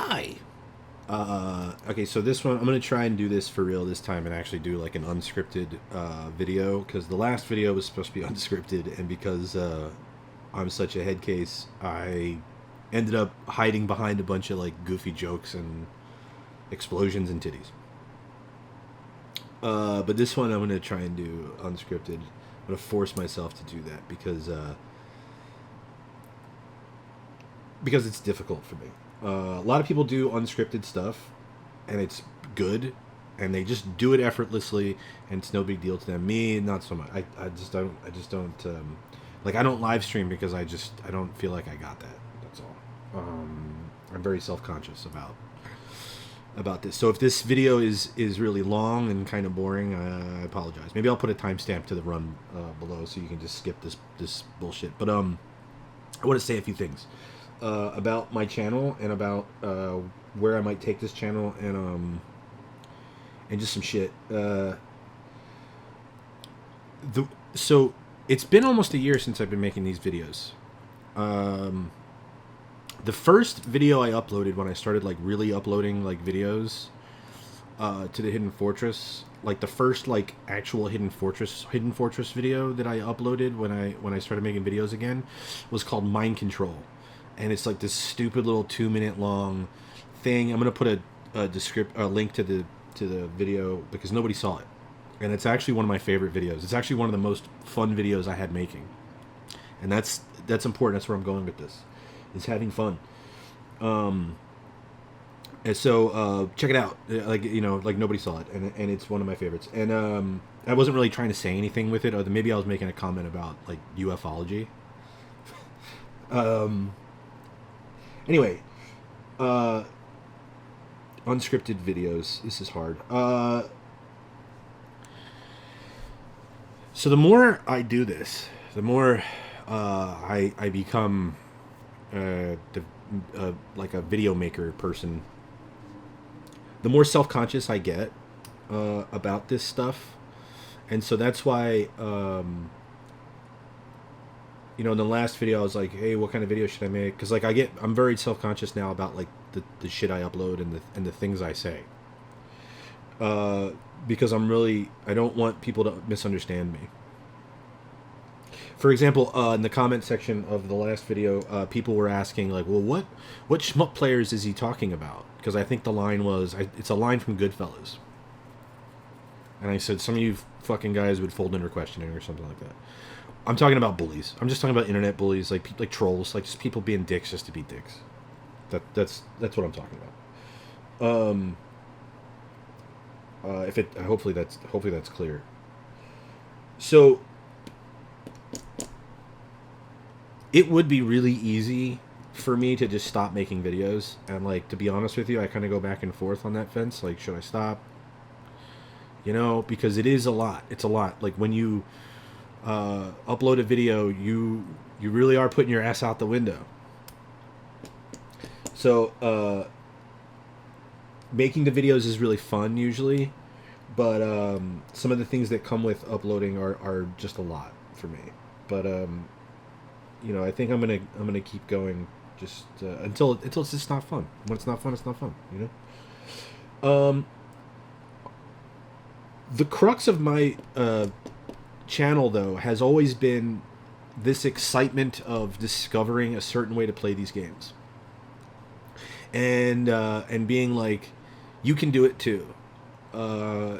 Hi. Okay, so this one, I'm going to try and do this for real this time and actually do like an unscripted video, because the last video was supposed to be unscripted, and because I'm such a head case, I ended up hiding behind a bunch of like goofy jokes and explosions and titties. But this one I'm going to try and do unscripted. I'm going to force myself to do that because it's difficult for me. A lot of people do unscripted stuff, and it's good, and they just do it effortlessly, and it's no big deal to them. Me, not so much. I just don't like, I don't live stream because I don't feel like I got that. That's all. I'm very self-conscious about this. So if this video is really long and kind of boring, I apologize. Maybe I'll put a timestamp to the run below so you can just skip this bullshit. But I want to say a few things about my channel and about where I might take this channel, and just some shit. So it's been almost a year since I've been making these videos. The first video I uploaded when I started like really uploading like videos to the Hidden Fortress, like the first like actual Hidden Fortress video that I uploaded when I started making videos again, was called Mind Control. And it's like this stupid little 2-minute long thing. I'm gonna put a link to the video because nobody saw it, and it's actually one of my favorite videos. It's actually one of the most fun videos I had making, and that's important. That's where I'm going with this, is having fun. And so check it out. Like, like nobody saw it, and it's one of my favorites. And I wasn't really trying to say anything with it, other than maybe I was making a comment about like ufology. Anyway, unscripted videos. This is hard. So the more I do this, the more I become like a video maker person. The more self-conscious I get about this stuff, and so that's why. In the last video I was like, hey, what kind of video should I make? Because like I'm very self-conscious now about like the shit I upload and the things I say. Because I don't want people to misunderstand me. For example, in the comment section of the last video, people were asking like, well, what Shmup players is he talking about? Because I think the line was, it's a line from Goodfellas. And I said, some of you fucking guys would fold under questioning or something like that. I'm talking about bullies. I'm just talking about internet bullies, like trolls, like just people being dicks just to be dicks. That's what I'm talking about. Hopefully that's clear. So it would be really easy for me to just stop making videos, and like, to be honest with you, I kind of go back and forth on that fence. Like, should I stop? Because it is a lot. It's a lot. Like when you upload a video, you really are putting your ass out the window. So making the videos is really fun usually, but some of the things that come with uploading are just a lot for me. But I think I'm gonna keep going just until it's just not fun. When it's not fun, it's not fun. The crux of my channel, though, has always been this excitement of discovering a certain way to play these games, and being like, you can do it too.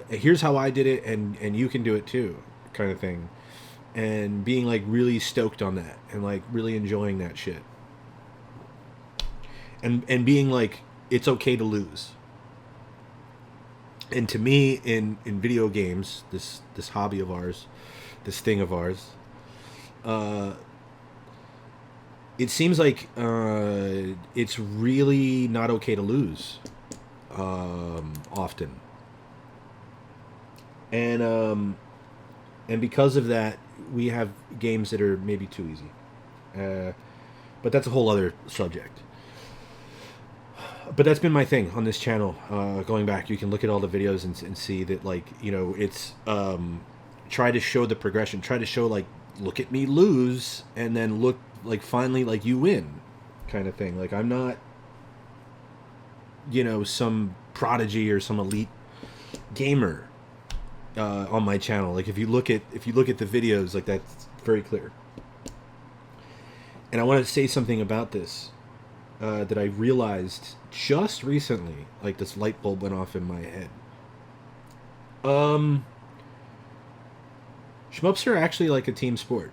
Here's how I did it, and you can do it too, kind of thing, and being like really stoked on that, and like really enjoying that shit, and being like, it's okay to lose. And to me, in video games, this hobby of ours, this thing of ours, it seems like it's really not okay to lose often, and because of that, we have games that are maybe too easy, but that's a whole other subject. But that's been my thing on this channel. Going back, you can look at all the videos and see that, like, it's try to show the progression. Try to show, like, look at me lose, and then look, like, finally, like, you win, kind of thing. Like, I'm not some prodigy or some elite gamer on my channel. Like if you look at the videos, like that's very clear. And I want to say something about this that I realized just recently. Like this light bulb went off in my head. Shmups are actually like a team sport.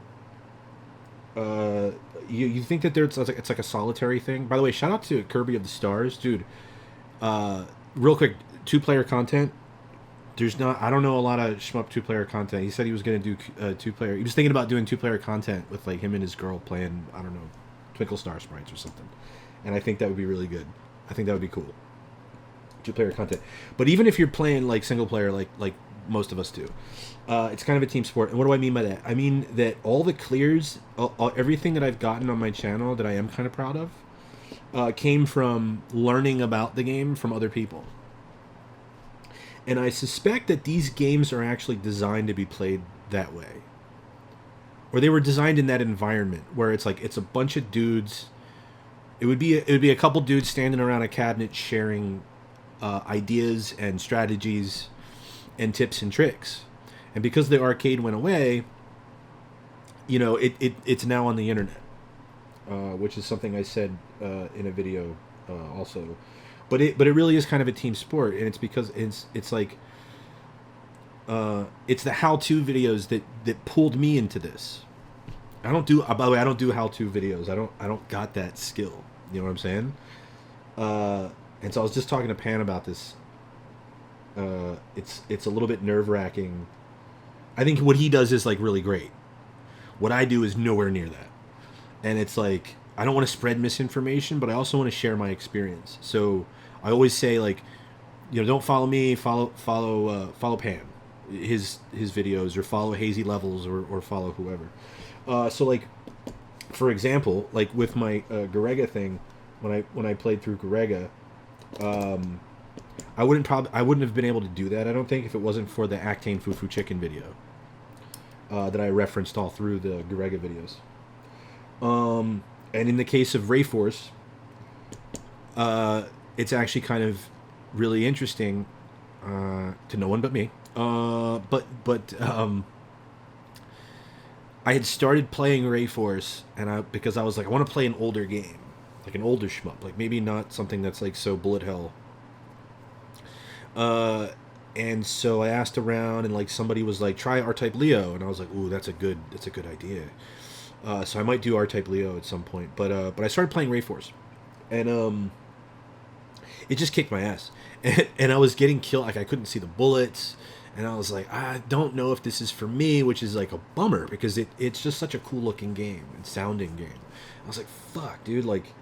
You think that it's like a solitary thing. By the way, shout out to Kirby of the Stars, dude. Real quick, 2-player content. I don't know a lot of Shmup 2-player content. He said he was gonna do 2-player. He was thinking about doing 2-player content with like him and his girl playing, I don't know, Twinkle Star Sprites or something. And I think that would be really good. I think that would be cool. 2-player content. But even if you're playing like single player, like most of us do, it's kind of a team sport. And what do I mean by that? I mean that all the clears, everything that I've gotten on my channel that I am kind of proud of, came from learning about the game from other people. And I suspect that these games are actually designed to be played that way. Or they were designed in that environment where it's like it's a bunch of dudes. It would be a couple dudes standing around a cabinet sharing ideas and strategies and tips and tricks. And because the arcade went away, it's now on the internet, which is something I said in a video also. But it really is kind of a team sport, and it's because it's like it's the how-to videos that pulled me into this. By the way, I don't do how-to videos. I don't got that skill. You know what I'm saying? And so I was just talking to Pan about this. It's a little bit nerve-wracking. I think what he does is like really great. What I do is nowhere near that, and it's like I don't want to spread misinformation, but I also want to share my experience. So I always say like, don't follow me, follow Pan, his videos, or follow Hazy Levels, or follow whoever. So like, for example, like with my Garega thing, when I played through Garega, I wouldn't have been able to do that, I don't think, if it wasn't for the Actane Fufu Chicken video that I referenced all through the Garega videos. And in the case of Rayforce, it's actually kind of really interesting to no one but me. But I had started playing Rayforce, and because I was like, I want to play an older game, like an older shmup, like maybe not something that's like so bullet hell. And so I asked around, and like somebody was like, try R-Type Leo, and I was like, ooh, that's a good idea. So I might do R-Type Leo at some point, but I started playing Rayforce, and it just kicked my ass, and I was getting killed. Like I couldn't see the bullets, and I was like, I don't know if this is for me, which is like a bummer because it's just such a cool looking game and sounding game. I was like, fuck, dude, like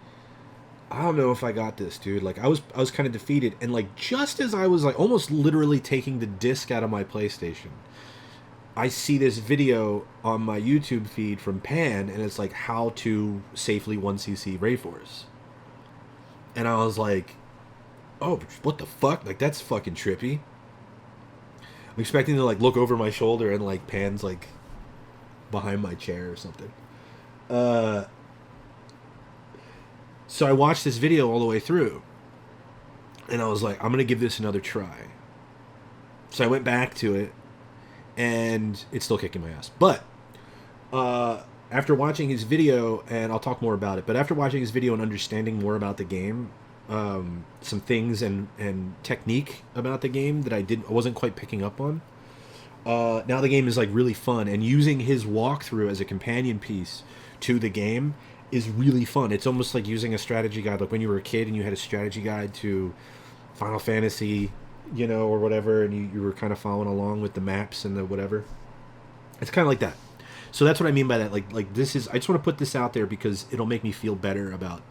I don't know if I got this, dude. Like I was kind of defeated, and like just as I was like almost literally taking the disc out of my PlayStation, I see this video on my YouTube feed from Pan, and it's like how to safely 1cc Rayforce. And I was like, oh, what the fuck? Like, that's fucking trippy. I'm expecting to like look over my shoulder, and like Pan's like behind my chair or something. So I watched this video all the way through, and I was like, I'm going to give this another try. So I went back to it, and it's still kicking my ass. But after watching his video, and I'll talk more about it, but after watching his video and understanding more about the game, some things and technique about the game that I wasn't quite picking up on, now the game is like really fun, and using his walkthrough as a companion piece to the game is really fun. It's almost like using a strategy guide, like when you were a kid and you had a strategy guide to Final Fantasy, or whatever, and you were kind of following along with the maps and the whatever. It's kind of like that. So that's what I mean by that. Like this is, I just want to put this out there because it'll make me feel better about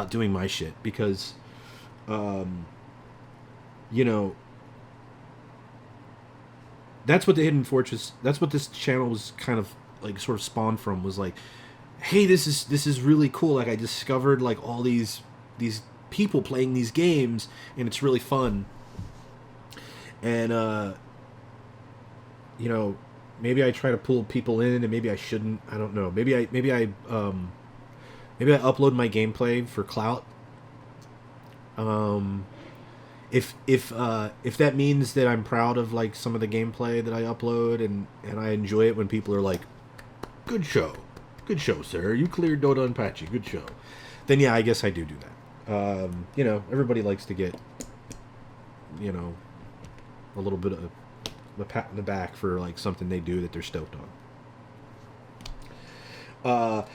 doing my shit, because that's what the Hidden Fortress, that's what this channel was kind of like sort of spawned from, was like, hey, this is really cool. Like I discovered like all these people playing these games, and it's really fun. And maybe I try to pull people in, and maybe I shouldn't. I don't know. Maybe I upload my gameplay for clout. Um, if that means that I'm proud of like some of the gameplay that I upload and I enjoy it when people are like, good show, sir, you cleared Dota and Patchy, good show, then yeah, I guess I do that. You know, everybody likes to get, you know, a little bit of a pat in the back for like something they do that they're stoked on.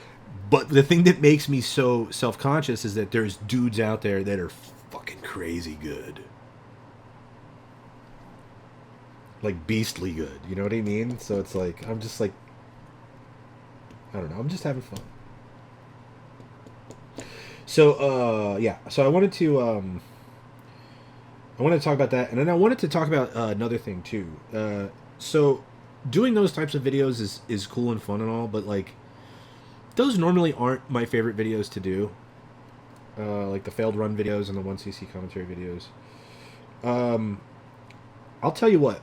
But the thing that makes me so self-conscious is that there's dudes out there that are fucking crazy good. Like beastly good, you know what I mean? So it's like I'm just like, I don't know, I'm just having fun. So yeah, so I wanted to talk about that, and then I wanted to talk about another thing too. So doing those types of videos is cool and fun and all, but like those normally aren't my favorite videos to do. Like the failed run videos and the 1cc commentary videos. I'll tell you what.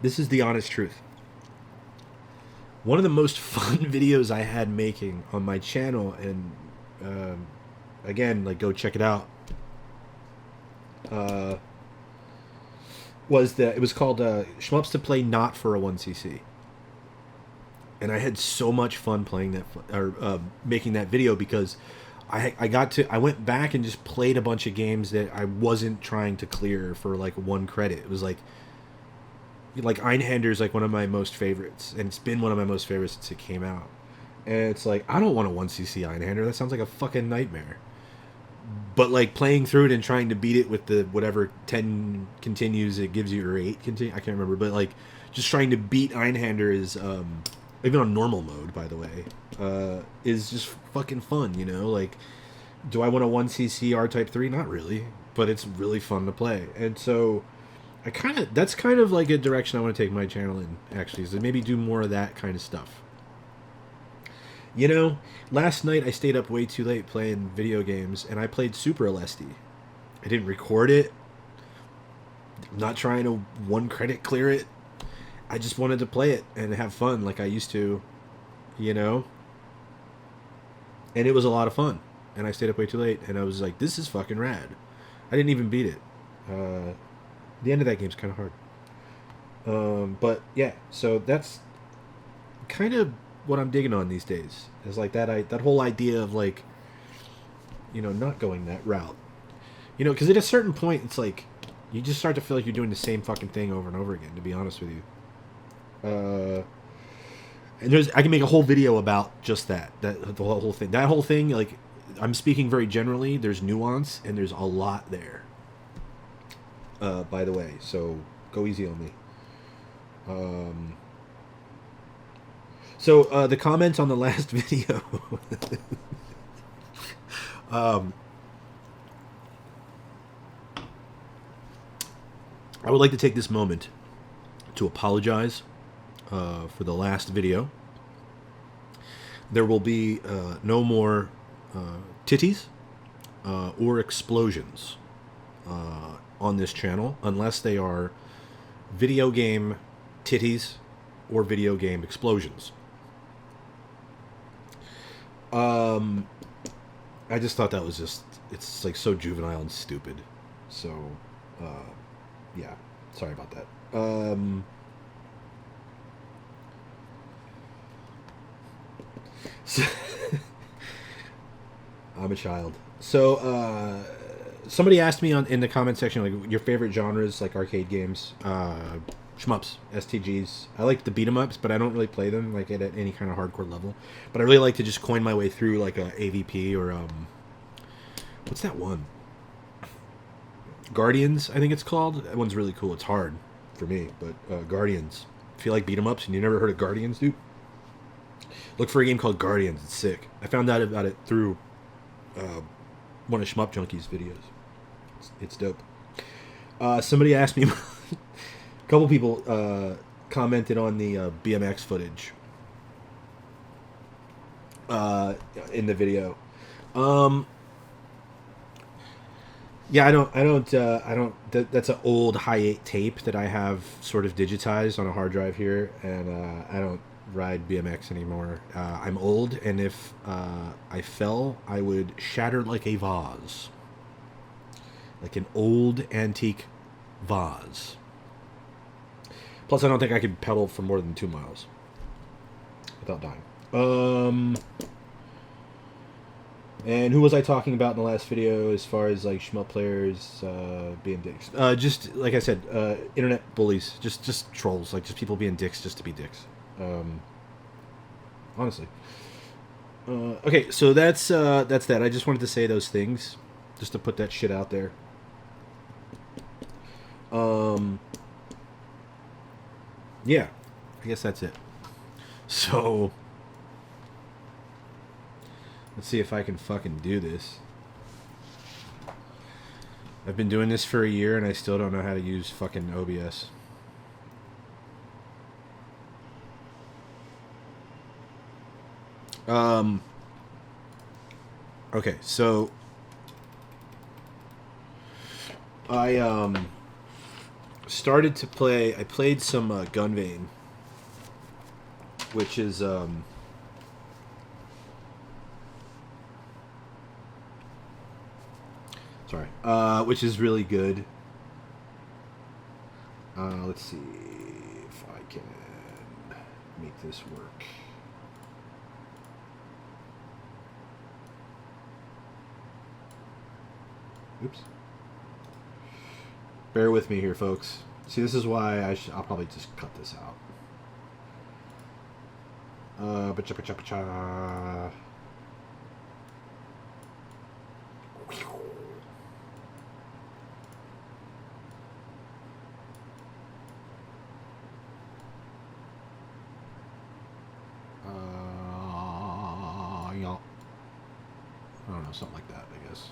This is the honest truth. One of the most fun videos I had making on my channel, and again, like go check it out. It was called Shmups to Play Not for a 1cc, and I had so much fun playing that or making that video because I went back and just played a bunch of games that I wasn't trying to clear for like one credit. It was like Einhander is like one of my most favorites, and it's been one of my most favorites since it came out. And it's like, I don't want a 1cc Einhander. That sounds like a fucking nightmare. But like playing through it and trying to beat it with the whatever 10 continues it gives you, or 8 continue, I can't remember, but like just trying to beat Einhander is even on normal mode, by the way, is just fucking fun, you know? Like, do I want a 1cc R-Type 3? Not really, but it's really fun to play. And so that's kind of like a direction I want to take my channel in, actually, is to maybe do more of that kind of stuff. You know, last night I stayed up way too late playing video games, and I played Super Alesti. I didn't record it. I'm not trying to one credit clear it. I just wanted to play it and have fun like I used to, you know? And it was a lot of fun. And I stayed up way too late, and I was like, this is fucking rad. I didn't even beat it. The end of that game's kind of hard. But yeah, so that's kind of what I'm digging on these days. Is like that whole idea of like, you know, not going that route. You know, because at a certain point, it's like you just start to feel like you're doing the same fucking thing over and over again. To be honest with you. And I can make a whole video about just that the whole thing. That whole thing, like, I'm speaking very generally. There's nuance and there's a lot there. By the way, so go easy on me. So the comments on the last video. I would like to take this moment to apologize for the last video. There will be no more titties or explosions on this channel unless they are video game titties or video game explosions. I just thought that was it's like so juvenile and stupid. So, yeah, sorry about that. So I'm a child. So, somebody asked me in the comment section, like, your favorite genres, like arcade games, shmups, STGs. I like the beat 'em ups, but I don't really play them like at any kind of hardcore level. But I really like to just coin my way through like a AVP or what's that one? Guardians, I think it's called. That one's really cool. It's hard for me, but Guardians. If you like beat 'em ups and you never heard of Guardians, dude, look for a game called Guardians. It's sick. I found out about it through one of Shmup Junkie's videos. It's dope. Somebody asked me. A couple people commented on the BMX footage in the video. Yeah, I don't. That's an old Hi8 tape that I have sort of digitized on a hard drive here, and I don't ride BMX anymore. I'm old, and if I fell, I would shatter like a vase. like an old antique vase. Plus, I don't think I could pedal for more than 2 miles without dying. And who was I talking about in the last video as far as like shmup players being dicks? Just like I said, internet bullies, just trolls, like just people being dicks just to be dicks. Honestly. Okay, so that's that. I just wanted to say those things, just to put that shit out there. Yeah, I guess that's it. So let's see if I can fucking do this. I've been doing this for a year and I still don't know how to use fucking OBS. Okay, so I started to play. I played some GunVein, which is sorry, which is really good. Let's see if I can make this work. Oops. Bear with me here, folks. See, this is why I'll probably just cut this out. Ba-cha-ba-cha-ba-cha. Yeah. I don't know, something like that, I guess.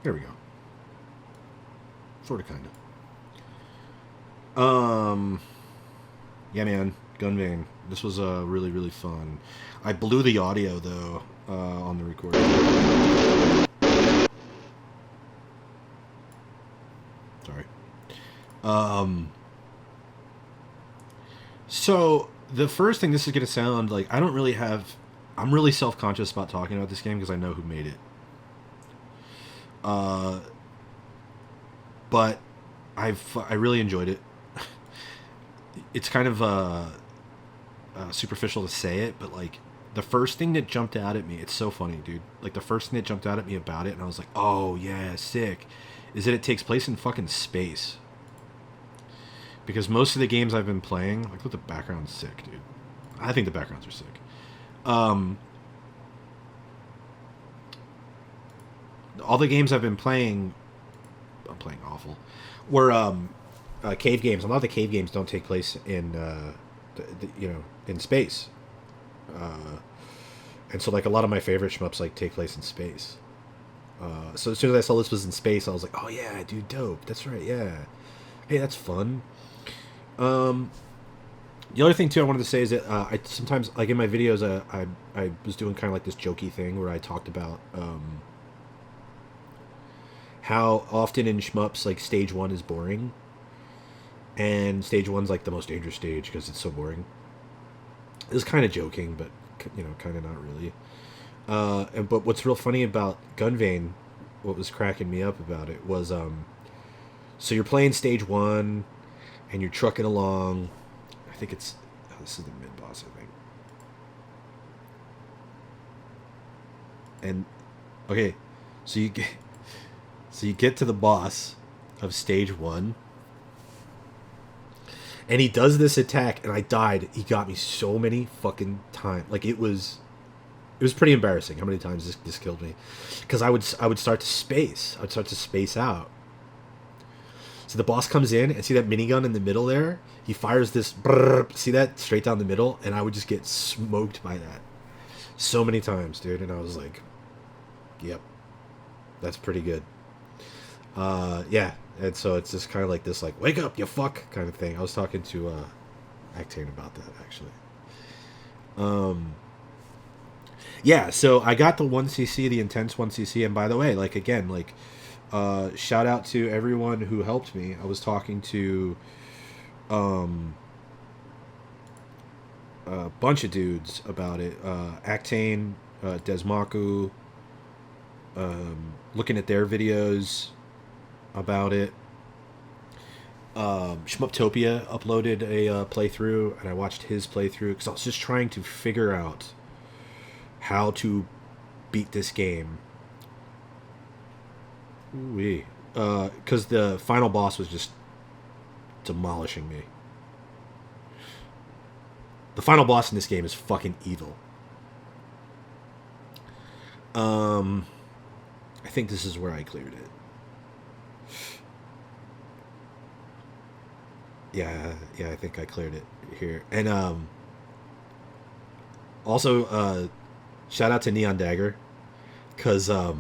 There we go. Sort of, kind of. Yeah, man. GunVein. This was really, really fun. I blew the audio, though, on the recording. Sorry. So, the first thing, this is going to sound like, I don't really have... I'm really self-conscious about talking about this game because I know who made it. But I really enjoyed it. It's kind of superficial to say it, but like the first thing that jumped out at me, it's so funny, dude. Like the first thing that jumped out at me about it, and I was like, oh yeah, sick, is that it takes place in fucking space. Because most of the games I've been playing, like, look, the background's sick, dude. I think the backgrounds are sick. All the games I've been playing, I'm playing awful, were cave games. A lot of the cave games don't take place in, in space. And so, like, a lot of my favorite shmups, like, take place in space. So as soon as I saw this was in space, I was like, oh yeah, dude, dope. That's right, yeah. Hey, that's fun. The other thing, too, I wanted to say is that I sometimes, like, in my videos, I was doing kind of like this jokey thing where I talked about how often in shmups, like, stage 1 is boring. And stage 1's, like, the most dangerous stage because it's so boring. It was kind of joking, but, you know, kind of not really. But what's real funny about GunVein, what was cracking me up about it was, so you're playing stage 1, and you're trucking along. I think it's... Oh, this is the mid-boss, I think. And... Okay. So you get to the boss of stage 1. And he does this attack, and I died. He got me so many fucking times. Like, it was pretty embarrassing how many times this killed me. Because I would start to space. I would start to space out. So the boss comes in, and see that minigun in the middle there? He fires this, brrr, see that? Straight down the middle, and I would just get smoked by that. So many times, dude, and I was like, yep, that's pretty good. Yeah, and so it's just kind of like this, like, wake up, you fuck, kind of thing. I was talking to Actane about that, actually. Yeah, so I got the 1cc, the intense 1cc, and by the way, like, again, like, shout out to everyone who helped me. I was talking to a bunch of dudes about it. Actane, Desmaku, looking at their videos about it. Shmuptopia uploaded a playthrough, and I watched his playthrough because I was just trying to figure out how to beat this game. Ooh-wee. Because the final boss was just demolishing me. The final boss in this game is fucking evil. I think this is where I cleared it. Yeah, I think I cleared it here. And also shout out to Neon Dagger, because I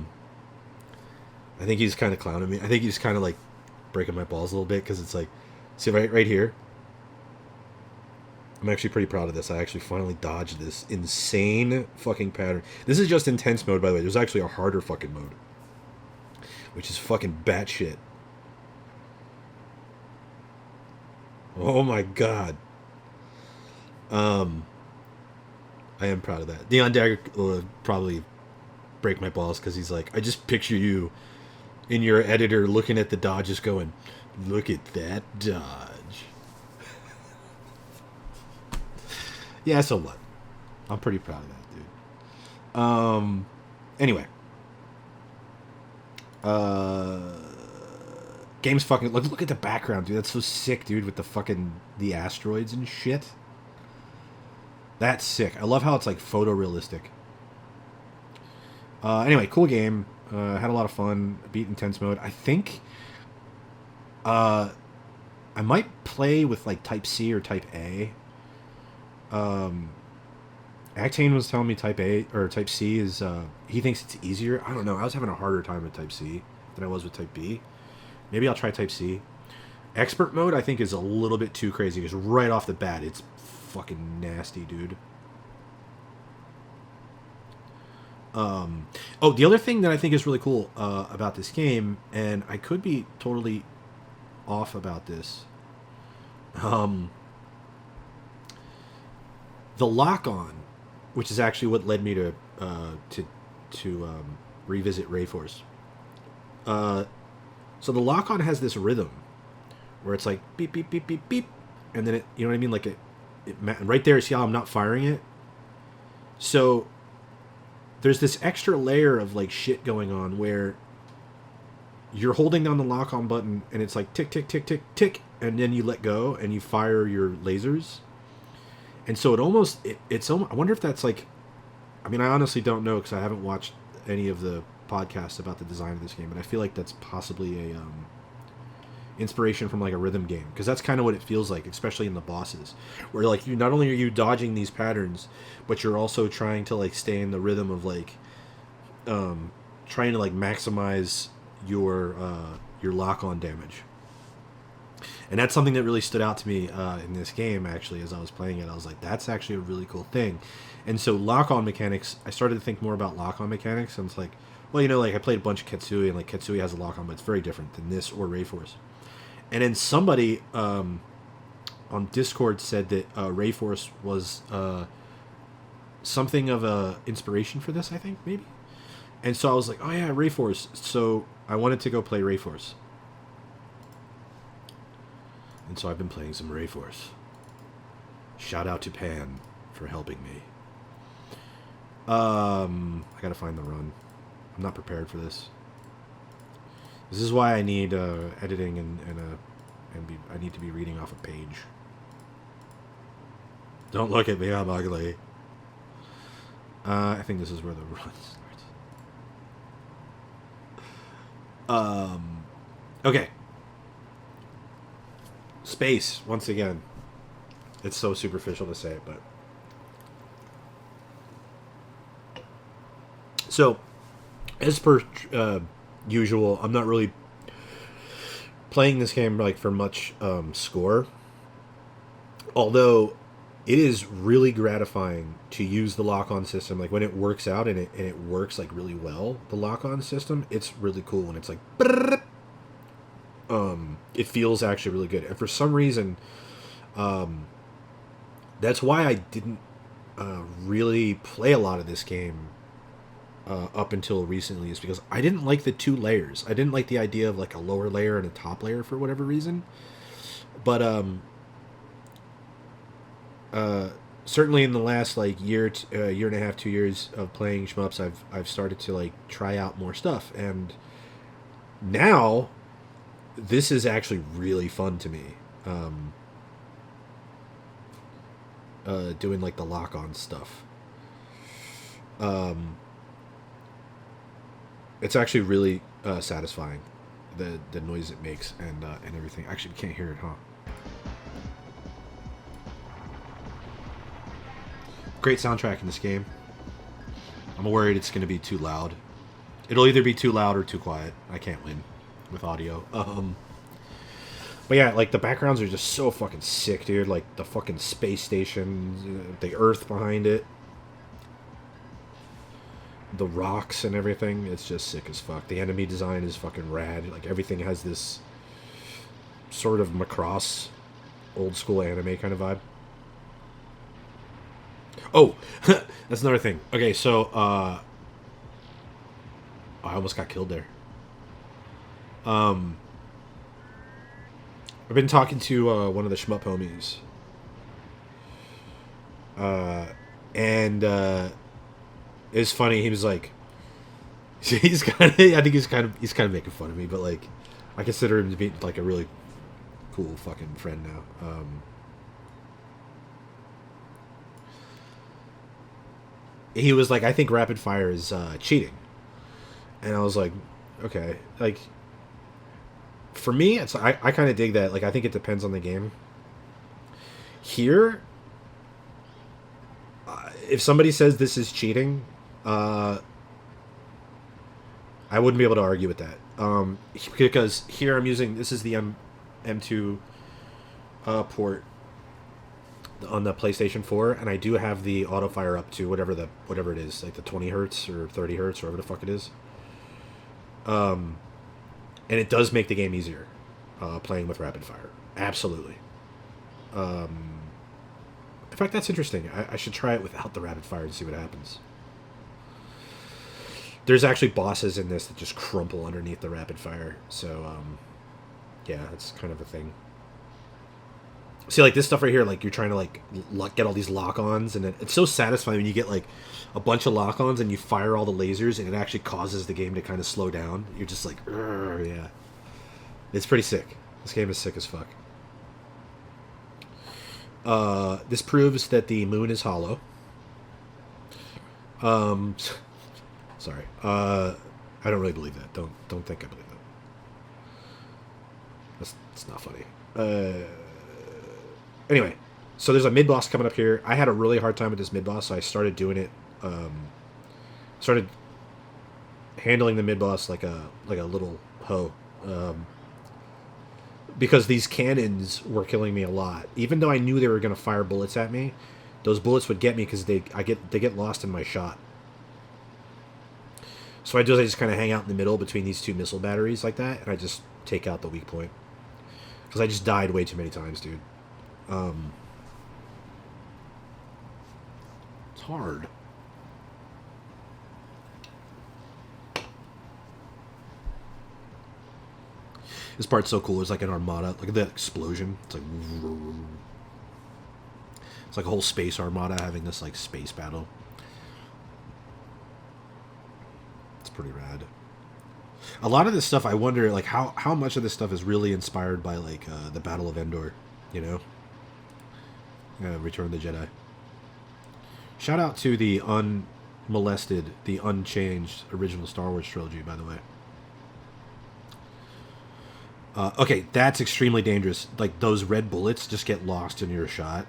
think he's kind of clowning me. I think he's kind of like breaking my balls a little bit, because it's like, see right here. I'm actually pretty proud of this. I actually finally dodged this insane fucking pattern. This is just intense mode, by the way. There's actually a harder fucking mode, which is fucking batshit. Oh my god. I am proud of that. Neon Dagger will probably break my balls, because he's like, I just picture you in your editor looking at the dodges going, look at that dodge. Yeah, so what? I'm pretty proud of that, dude. Anyway. Game's fucking... Look at the background, dude. That's so sick, dude, with the fucking... the asteroids and shit. That's sick. I love how it's, like, photorealistic. Anyway, cool game. Had a lot of fun. Beat intense mode. I think... I might play with, like, Type C or Type A. Actane was telling me Type A or Type C is he thinks it's easier. I don't know. I was having a harder time with Type C than I was with Type B. Maybe I'll try Type C. Expert mode I think is a little bit too crazy, because right off the bat it's fucking nasty, dude. Oh, the other thing that I think is really cool about this game, and I could be totally off about this, the lock-on, which is actually what led me to revisit Rayforce. So the lock-on has this rhythm where it's like beep beep beep beep beep, and then it, you know what I mean, like it right there. See how I'm not firing it? So there's this extra layer of like shit going on where you're holding down the lock-on button and it's like tick tick tick tick tick, and then you let go and you fire your lasers. And so it almost, it's almost, I wonder if that's like, I mean, I honestly don't know, because I haven't watched any of the podcasts about the design of this game, but I feel like that's possibly a inspiration from like a rhythm game, because that's kind of what it feels like, especially in the bosses, where like you not only are you dodging these patterns, but you're also trying to like stay in the rhythm of like trying to like maximize your lock-on damage. And that's something that really stood out to me in this game, actually, as I was playing it. I was like, that's actually a really cool thing. And so lock-on mechanics, I started to think more about lock-on mechanics. And it's like, well, you know, like I played a bunch of Ketsui, and like Ketsui has a lock-on, but it's very different than this or Rayforce. And then somebody on Discord said that Rayforce was something of a inspiration for this, I think, maybe. And so I was like, oh yeah, Rayforce. So I wanted to go play Rayforce. And so I've been playing some Rayforce. Shout out to Pan for helping me. I gotta find the run. I'm not prepared for this. This is why I need editing I need to be reading off a page. Don't look at me, I'm ugly. I think this is where the run starts. Okay. Space, once again. It's so superficial to say it, but... So, as per usual, I'm not really playing this game like for much score. Although, it is really gratifying to use the lock-on system. Like, when it works out and it works like really well, the lock-on system, it's really cool when it's like... it feels actually really good. And for some reason, that's why I didn't really play a lot of this game up until recently is because I didn't like the two layers. I didn't like the idea of like a lower layer and a top layer for whatever reason. But certainly in the last like year and a half, 2 years of playing shmups, I've started to like try out more stuff, and now this is actually really fun to me. Doing like the lock-on stuff. It's actually really satisfying, the noise it makes and everything. Actually, we can't hear it, huh? Great soundtrack in this game. I'm worried it's going to be too loud. It'll either be too loud or too quiet. I can't win with audio. But yeah, like the backgrounds are just so fucking sick, dude. Like the fucking space station, the Earth behind it, the rocks and everything. It's just sick as fuck. The enemy design is fucking rad. Like everything has this sort of Macross, old school anime kind of vibe. Oh, that's another thing. Okay, so I almost got killed there. I've been talking to one of the Shmup homies, and it's funny. He was like, he's kind of. I think he's kind of making fun of me, but like, I consider him to be like a really cool fucking friend now. He was like, I think rapid fire is cheating, and I was like, okay, like. For me, it's I kind of dig that. Like, I think it depends on the game. Here, if somebody says this is cheating, I wouldn't be able to argue with that. Because here I'm using, this is the M2 port on the PlayStation 4, and I do have the auto fire up to whatever it is, like the 20 hertz or 30 hertz, or whatever the fuck it is. And it does make the game easier, playing with rapid fire. Absolutely. In fact, that's interesting. I should try it without the rapid fire and see what happens. There's actually bosses in this that just crumple underneath the rapid fire. So, yeah, that's kind of a thing. See, like this stuff right here, like you're trying to like get all these lock-ons, and it's so satisfying when you get like a bunch of lock-ons and you fire all the lasers, and it actually causes the game to kind of slow down. You're just like, yeah, it's pretty sick. This game is sick as fuck. This proves that the moon is hollow. Sorry, I don't really believe that. Don't think I believe that. That's not funny. Anyway, so there's a mid-boss coming up here. I had a really hard time with this mid-boss, so I started doing it. Started handling the mid-boss like a little hoe. Because these cannons were killing me a lot. Even though I knew they were going to fire bullets at me, those bullets would get me because they get lost in my shot. So I just kind of hang out in the middle between these two missile batteries like that, and I just take out the weak point. Because I just died way too many times, dude. It's hard. This part's so cool. It's like an armada. Look at that explosion. It's like a whole space armada having this like space battle. It's pretty rad. A lot of this stuff, I wonder like how much of this stuff is really inspired by like the Battle of Endor, you know? Return of the Jedi. Shout out to the unmolested, the unchanged original Star Wars trilogy, by the way. Okay, that's extremely dangerous. Like, those red bullets just get lost in your shot.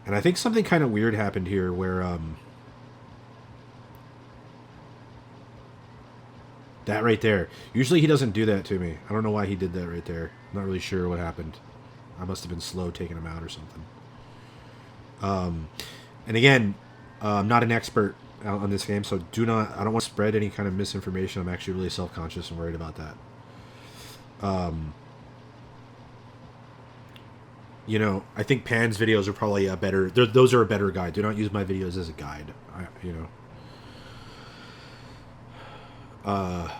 And I think something kind of weird happened here where, that right there. Usually he doesn't do that to me. I don't know why he did that right there. I'm not really sure what happened. I must have been slow taking him out or something. And again, I'm not an expert on this game, so I don't want to spread any kind of misinformation. I'm actually really self-conscious and worried about that. You know, I think Pan's videos are probably those are a better guide. Do not use my videos as a guide. You know. But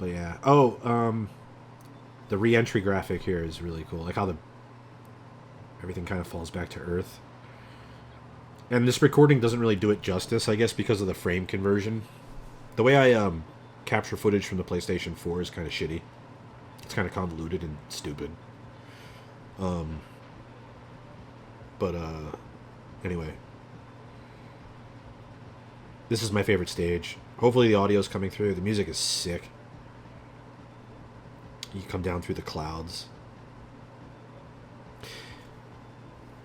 yeah. Oh, the re-entry graphic here is really cool. Like how the everything kind of falls back to earth. And this recording doesn't really do it justice, I guess, because of the frame conversion. The way I capture footage from the PlayStation 4 is kind of shitty. It's kind of convoluted and stupid. But anyway. This is my favorite stage. Hopefully the audio's coming through. The music is sick. You come down through the clouds.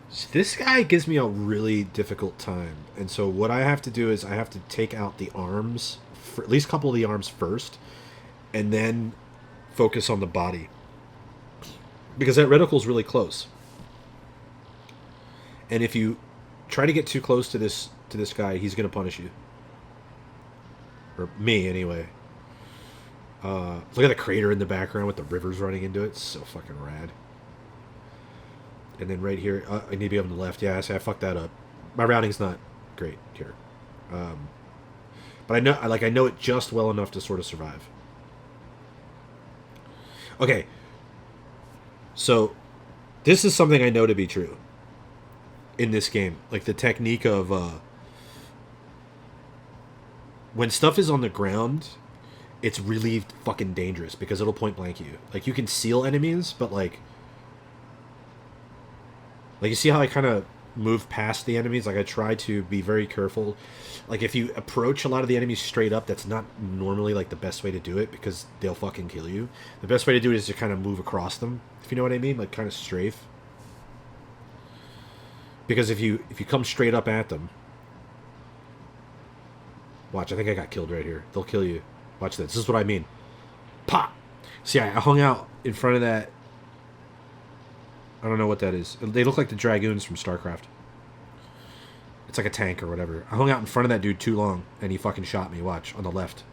So this guy gives me a really difficult time. And so what I have to do is I have to take out the arms, for at least a couple of the arms first, and then focus on the body. Because that reticle's really close. And if you try to get too close to this guy, he's going to punish you. Or me, anyway. Look at the crater in the background with the rivers running into it. It's so fucking rad. And then right here, I need to be on the left. Yeah, I fucked that up. My routing's not great here. But I know it just well enough to sort of survive. Okay. So, this is something I know to be true in this game. Like the technique of when stuff is on the ground, it's really fucking dangerous because it'll point blank you. Like you can seal enemies, but like you see how I kind of move past the enemies? Like I try to be very careful. Like if you approach a lot of the enemies straight up, that's not normally like the best way to do it because they'll fucking kill you. The best way to do it is to kind of move across them, if you know what I mean, like kind of strafe. Because if you come straight up at them, watch, I think I got killed right here. They'll kill you. Watch this. This is what I mean. Pop! See, I hung out in front of that. I don't know what that is. They look like the Dragoons from StarCraft. It's like a tank or whatever. I hung out in front of that dude too long, and he fucking shot me. Watch, on the left.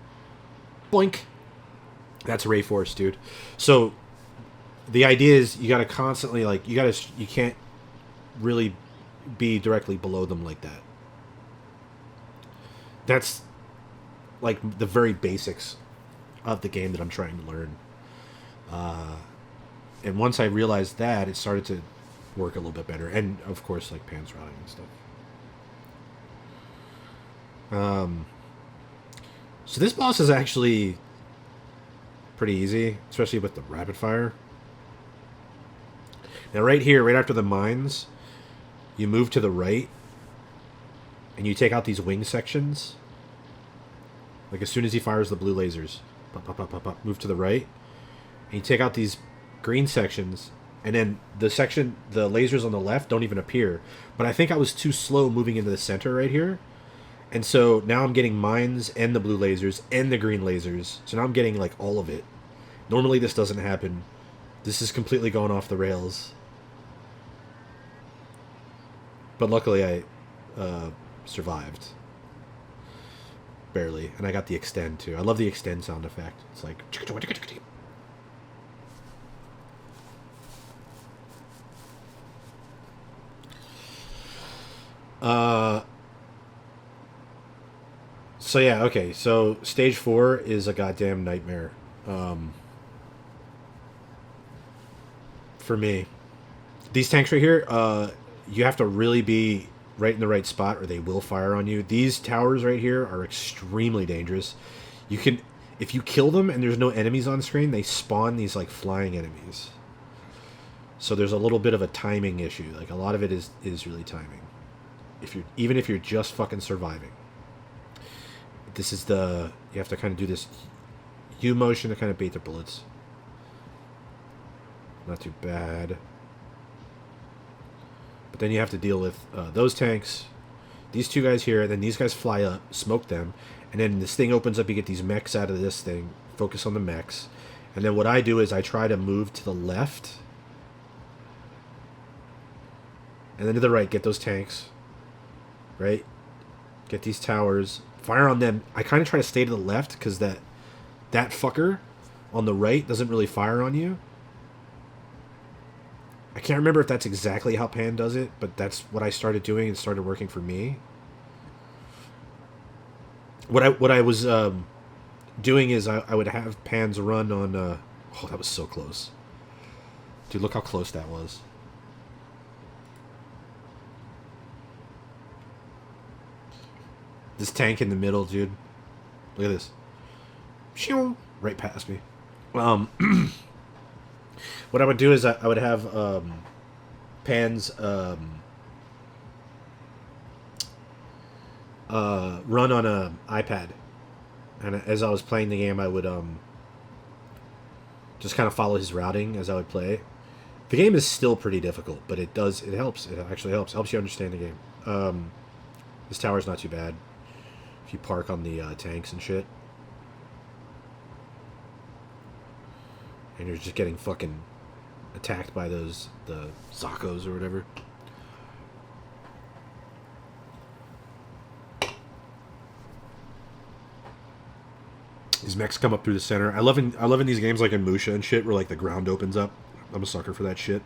Boink! That's Rayforce, dude. So, the idea is you gotta constantly, like, you can't really be directly below them like that. That's like the very basics of the game that I'm trying to learn. And once I realized that, it started to work a little bit better. And, of course, like, pants routing and stuff. So this boss is actually pretty easy, especially with the rapid fire. Now, right here, right after the mines, you move to the right, and you take out these wing sections. Like, as soon as he fires the blue lasers, pop, pop, pop, pop, pop, move to the right, and you take out these green sections, and then the lasers on the left don't even appear. But I think I was too slow moving into the center right here, and so now I'm getting mines and the blue lasers and the green lasers. So now I'm getting like all of it. Normally this doesn't happen. This is completely going off the rails. But luckily I survived. Barely. And I got the extend too. I love the extend sound effect. It's like... So yeah, okay. So stage 4 is a goddamn nightmare. For me. These tanks right here, you have to really be right in the right spot or they will fire on you. These towers right here are extremely dangerous. You can, if you kill them and there's no enemies on screen, they spawn these like flying enemies. So there's a little bit of a timing issue. Like a lot of it is really timing. Even if you're just fucking surviving. This is you have to kind of do this U motion to kind of bait the bullets. Not too bad. But then you have to deal with those tanks, these two guys here, and then these guys fly up, smoke them, and then this thing opens up, you get these mechs out of this thing, focus on the mechs, and then what I do is I try to move to the left, and then to the right, get those tanks, right? Get these towers, fire on them. I kind of try to stay to the left, because that fucker on the right doesn't really fire on you. I can't remember if that's exactly how Pan does it, but that's what I started doing and started working for me. What I was doing is I would have Pans run on. Oh, that was so close, dude! Look how close that was. This tank in the middle, dude. Look at this. Shoo! Right past me. Um, what I would do is I would have Pans run on a iPad, and as I was playing the game, I would just kind of follow his routing as I would play. The game is still pretty difficult, but it helps. It actually helps you understand the game. This tower's not too bad if you park on the tanks and shit. And you're just getting fucking attacked by the Zakos or whatever. These mechs come up through the center. I love in these games like in Musha and shit where like the ground opens up. I'm a sucker for that shit.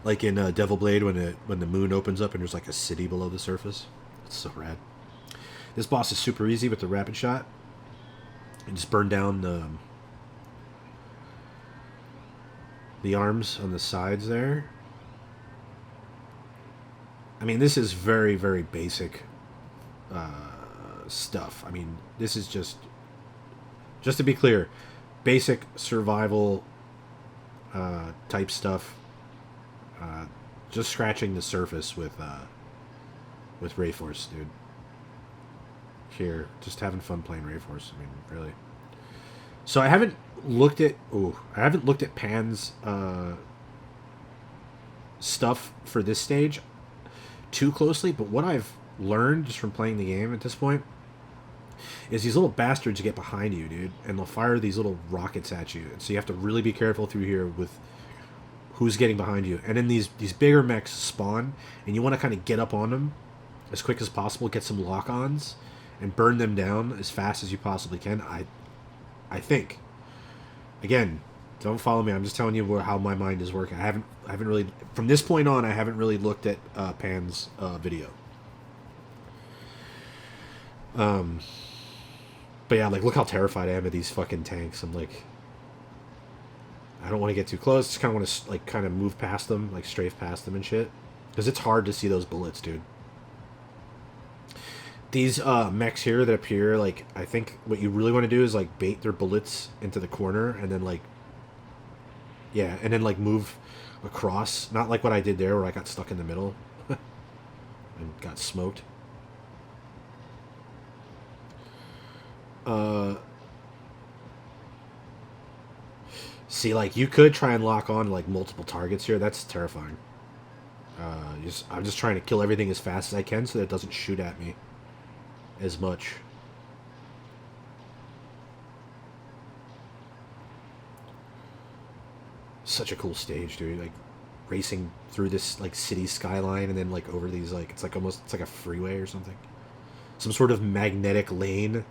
Like in Devil Blade when the moon opens up and there's like a city below the surface. It's so rad. This boss is super easy with the rapid shot. You just burn down the arms on the sides there. I mean, this is very, very basic stuff. I mean, this is just to be clear, basic survival type stuff. Just scratching the surface with Rayforce, dude. Here, just having fun playing Rayforce. I mean, really. So I haven't looked at Pan's stuff for this stage too closely, but what I've learned just from playing the game at this point is these little bastards get behind you, dude, and they'll fire these little rockets at you. And so you have to really be careful through here with who's getting behind you. And then these bigger mechs spawn, and you want to kind of get up on them as quick as possible, get some lock-ons, and burn them down as fast as you possibly can. I think. Again, don't follow me. I'm just telling you how my mind is working. I haven't really, from this point on, I haven't really looked at Pan's video. But yeah, like, look how terrified I am of these fucking tanks. I'm like, I don't want to get too close. Just kind of want to like kind of move past them, like strafe past them and shit, because it's hard to see those bullets, dude. These mechs here that appear, like, I think what you really want to do is like bait their bullets into the corner and then like, yeah, and then like move across. Not like what I did there where I got stuck in the middle and got smoked. See, like, you could try and lock on like multiple targets here. That's terrifying. I'm just trying to kill everything as fast as I can so that it doesn't shoot at me as much. Such a cool stage, dude. Like, racing through this like city skyline and then like over these like it's like a freeway or something. Some sort of magnetic lane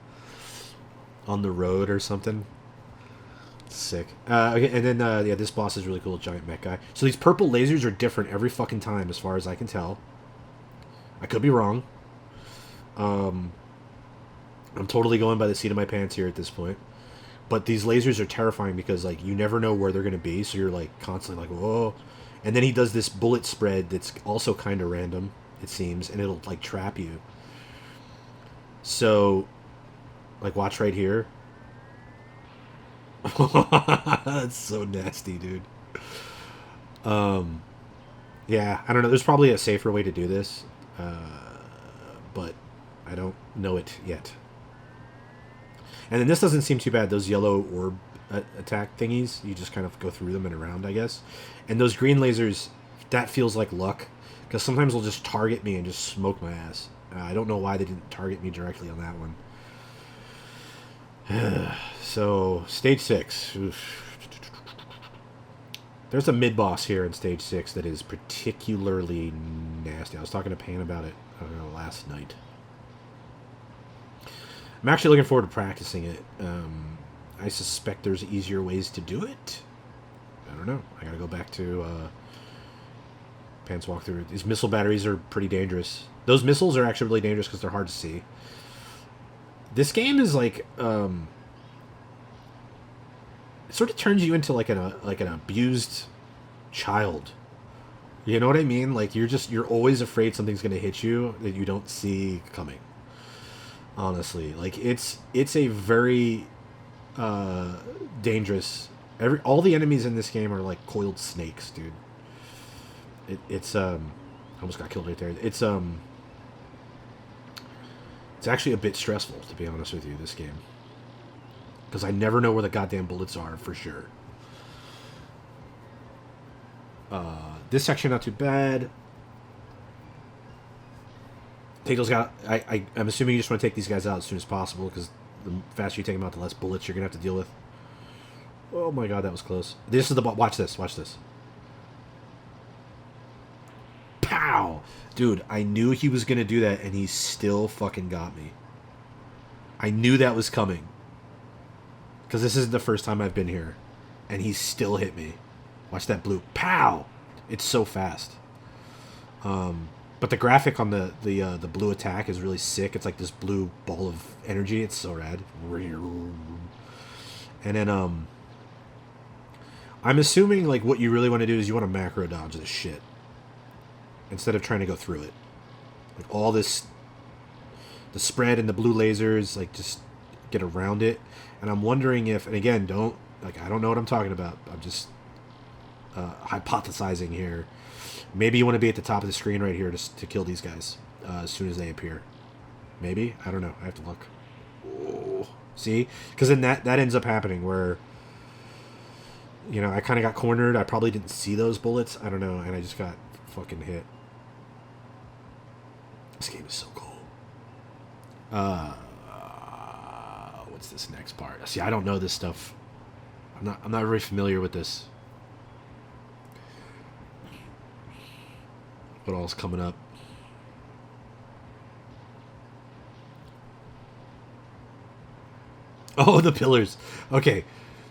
on the road or something. Sick. Okay, and then yeah, this boss is really cool, giant mech guy. So these purple lasers are different every fucking time, as far as I can tell. I could be wrong. I'm totally going by the seat of my pants here at this point. But these lasers are terrifying because like you never know where they're gonna be, so you're like constantly like, whoa. And then he does this bullet spread that's also kind of random, it seems, and it'll like trap you. So, like, watch right here. That's so nasty, dude. Yeah, I don't know. There's probably a safer way to do this, but I don't know it yet. And then this doesn't seem too bad. Those yellow orb attack thingies, you just kind of go through them and around, I guess. And those green lasers, that feels like luck, because sometimes they'll just target me and just smoke my ass. I don't know why they didn't target me directly on that one. So, stage 6. Oof. There's a mid-boss here in stage 6 that is particularly nasty. I was talking to Pan about it last night. I'm actually looking forward to practicing it. I suspect there's easier ways to do it. I don't know. I gotta go back to Pan's walkthrough. These missile batteries are pretty dangerous. Those missiles are actually really dangerous because they're hard to see. This game is like it sort of turns you into like an abused child. You know what I mean? Like you're always afraid something's gonna hit you that you don't see coming. Honestly, like it's a very dangerous. All the enemies in this game are like coiled snakes, dude. It's I almost got killed right there. It's actually a bit stressful, to be honest with you, this game, because I never know where the goddamn bullets are for sure. This section not too bad. Take those guys. I'm assuming you just want to take these guys out as soon as possible, because the faster you take them out, the less bullets you're gonna have to deal with. Oh my god, that was close. This is the watch this. Watch this. Pow! Dude, I knew he was gonna do that, and he still fucking got me. I knew that was coming, because this isn't the first time I've been here, and he still hit me. Watch that blue. Pow! It's so fast. But the graphic on the blue attack is really sick. It's like this blue ball of energy. It's so rad. And then I'm assuming like what you really want to do is you want to macro dodge this shit instead of trying to go through it. Like all this, the spread and the blue lasers, like just get around it. And I'm wondering if, and again, I don't know what I'm talking about. I'm just hypothesizing here. Maybe you want to be at the top of the screen right here to kill these guys as soon as they appear. Maybe? I don't know. I have to look. Oh. See? Because then that ends up happening where, you know, I kind of got cornered. I probably didn't see those bullets. I don't know. And I just got fucking hit. This game is so cool. What's this next part? See, I don't know this stuff. I'm not very familiar with this. What all's coming up? Oh, the pillars. Okay,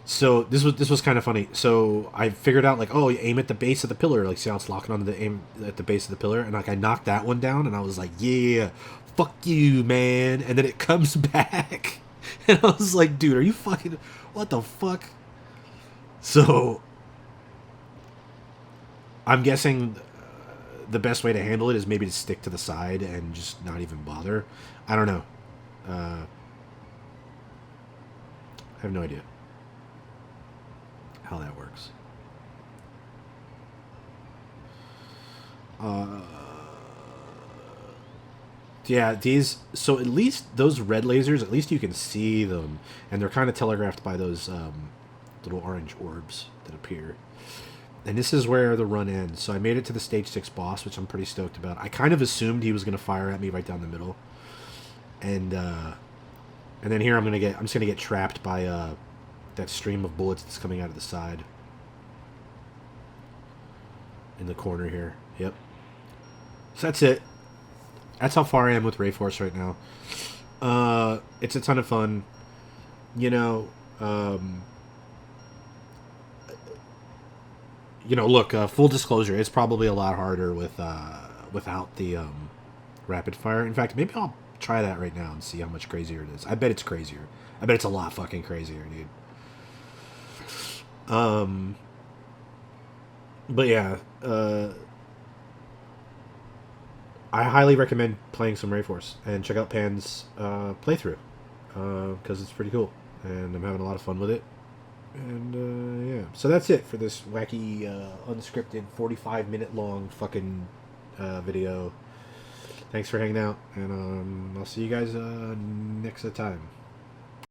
so this was kind of funny. So I figured out like, oh, you aim at the base of the pillar. Like, see how it's locking onto the aim at the base of the pillar, and like I knocked that one down, and I was like, yeah, fuck you, man. And then it comes back, and I was like, dude, are you fucking? What the fuck? So I'm guessing the best way to handle it is maybe to stick to the side and just not even bother. I don't know. I have no idea how that works. Yeah, these. So at least those red lasers, at least you can see them, and they're kind of telegraphed by those little orange orbs that appear. And this is where the run ends. So I made it to the stage 6 boss, which I'm pretty stoked about. I kind of assumed he was going to fire at me right down the middle, and then here I'm just gonna get trapped by that stream of bullets that's coming out of the side in the corner here. Yep. So that's it. That's how far I am with Rayforce right now. It's a ton of fun. You know. Look, full disclosure, it's probably a lot harder without the rapid fire. In fact, maybe I'll try that right now and see how much crazier it is. I bet it's crazier. I bet it's a lot fucking crazier, dude. But yeah, I highly recommend playing some Rayforce and check out Pan's playthrough because it's pretty cool and I'm having a lot of fun with it. And yeah, so that's it for this wacky, unscripted, 45-minute long fucking video. Thanks for hanging out, and I'll see you guys next time.